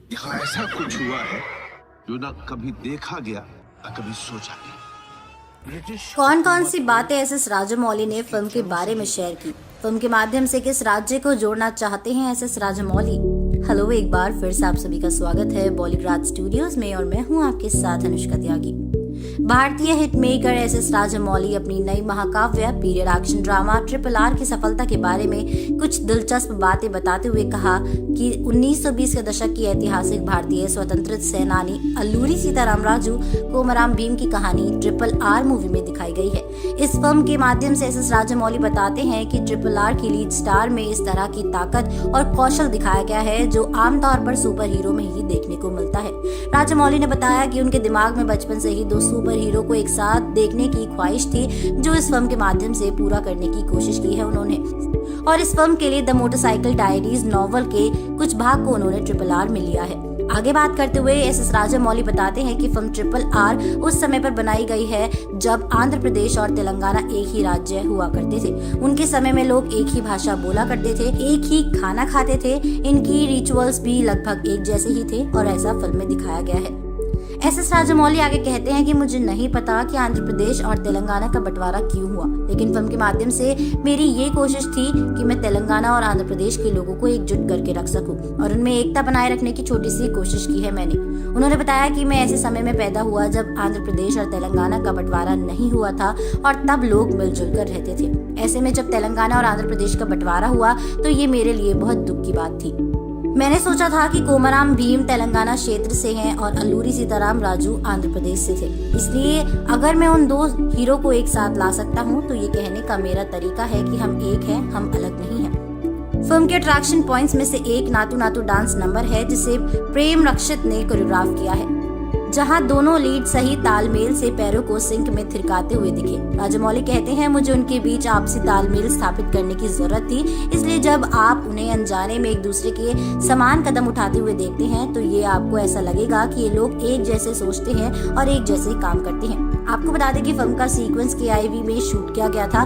यहाँ ऐसा कुछ हुआ है जो ना कभी देखा गया ना कभी सोचा गया। कौन कौन सी बातें एस राजामौली ने फिल्म के बारे में शेयर की, फिल्म के माध्यम से किस राज्य को जोड़ना चाहते हैं एस राजामौली। हेलो, एक बार फिर से आप सभी का स्वागत है बॉलीग्राज स्टूडियोज में और मैं हूं आपके साथ अनुष्का त्यागी। भारतीय हिट मेकर एस राजामौली अपनी नई महाकाव्य पीरियड एक्शन ड्रामा RRR की सफलता के बारे में कुछ दिलचस्प बातें बताते हुए कहा कि 1920 के दशक की ऐतिहासिक भारतीय स्वतंत्रता सेनानी अल्लूरी सीताराम राजू कोमराम भीम की कहानी RRR मूवी में दिखाई गई है। इस फिल्म के माध्यम से एस राजामौली बताते हैं कि RRR की लीड स्टार में इस तरह की ताकत और कौशल दिखाया गया है जो आमतौर पर सुपर हीरो में ही देखने को मिलता है। राजामौली ने बताया कि उनके दिमाग में बचपन से ही दो सुपर हीरो को एक साथ देखने की ख्वाहिश थी, जो इस फिल्म के माध्यम से पूरा करने की कोशिश की है उन्होंने। और इस फिल्म के लिए द मोटरसाइकिल डायरीज नॉवल के कुछ भाग को उन्होंने RRR में लिया है। आगे बात करते हुए एस राजामौली बताते हैं कि फिल्म RRR उस समय पर बनाई गई है जब आंध्र प्रदेश और तेलंगाना एक ही राज्य हुआ करते थे। उनके समय में लोग एक ही भाषा बोला करते थे, एक ही खाना खाते थे, इनकी रिचुअल्स भी लगभग एक जैसे ही थे और ऐसा फिल्म में दिखाया गया है। एस राजामौली आगे कहते हैं कि मुझे नहीं पता कि आंध्र प्रदेश और तेलंगाना का बंटवारा क्यों हुआ, लेकिन फिल्म के माध्यम से मेरी ये कोशिश थी कि मैं तेलंगाना और आंध्र प्रदेश के लोगों को एकजुट करके रख सकूं और उनमें एकता बनाए रखने की छोटी सी कोशिश की है मैंने। उन्होंने बताया कि मैं ऐसे समय में पैदा हुआ जब आंध्र प्रदेश और तेलंगाना का बंटवारा नहीं हुआ था और तब लोग मिलजुल कर रहते थे। ऐसे में जब तेलंगाना और आंध्र प्रदेश का बंटवारा हुआ तो ये मेरे लिए बहुत दुख की बात थी। मैंने सोचा था कि कोमराम भीम तेलंगाना क्षेत्र से हैं और अल्लूरी सीताराम राजू आंध्र प्रदेश से थे, इसलिए अगर मैं उन दो हीरो को एक साथ ला सकता हूं तो ये कहने का मेरा तरीका है कि हम एक हैं, हम अलग नहीं हैं। फिल्म के अट्रैक्शन पॉइंट्स में से एक नातू नातू डांस नंबर है जिसे प्रेम रक्षित ने कोरियोग्राफ किया है, जहां दोनों लीड सही तालमेल से पैरों को सिंक में थिरकाते हुए दिखे। राजामौली कहते हैं, मुझे उनके बीच आपसी तालमेल स्थापित करने की जरूरत थी, इसलिए जब आप उन्हें अनजाने में एक दूसरे के समान कदम उठाते हुए देखते हैं तो ये आपको ऐसा लगेगा कि ये लोग एक जैसे सोचते हैं और एक जैसे काम करते हैं। आपको बता दें कि फिल्म का सीक्वेंस KIV में शूट किया गया था,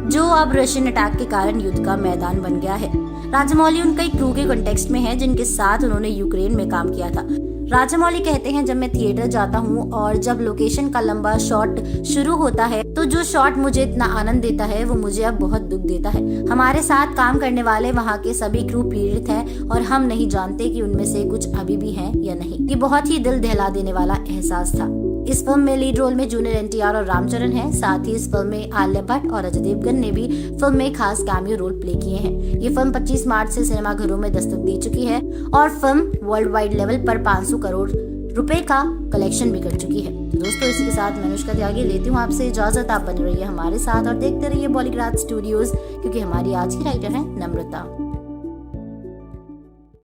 जो अब रशियन अटैक के कारण युद्ध का मैदान बन गया है। राजामौली उनका एक क्रू के कॉन्टेक्स्ट में है जिनके साथ उन्होंने यूक्रेन में काम किया था। राजामौली कहते हैं, जब मैं थिएटर जाता हूँ और जब लोकेशन का लंबा शॉट शुरू होता है तो जो शॉट मुझे इतना आनंद देता है वो मुझे अब बहुत दुख देता है। हमारे साथ काम करने वाले वहाँ के सभी क्रू पीड़ित हैं और हम नहीं जानते कि उनमें से कुछ अभी भी हैं या नहीं। ये बहुत ही दिल दहला देने वाला एहसास था। इस फिल्म में लीड रोल में जूनियर NTR और रामचरण हैं। साथ ही इस फिल्म में आलिया भट्ट और अजय देवगन ने भी फिल्म में खास कैमियो रोल प्ले किए हैं। ये फिल्म 25 मार्च से सिनेमाघरों में दस्तक दे चुकी है और फिल्म वर्ल्ड वाइड लेवल पर 500 करोड़ रुपए का कलेक्शन भी कर चुकी है। तो दोस्तों, इसी के साथ मैं अनुष्का त्यागी लेती हूँ आपसे इजाजत। आप बने रहिए हमारे साथ और देखते रहिए बॉलीग्राज स्टूडियोज, क्योंकि हमारी आज की राइटर है नम्रता।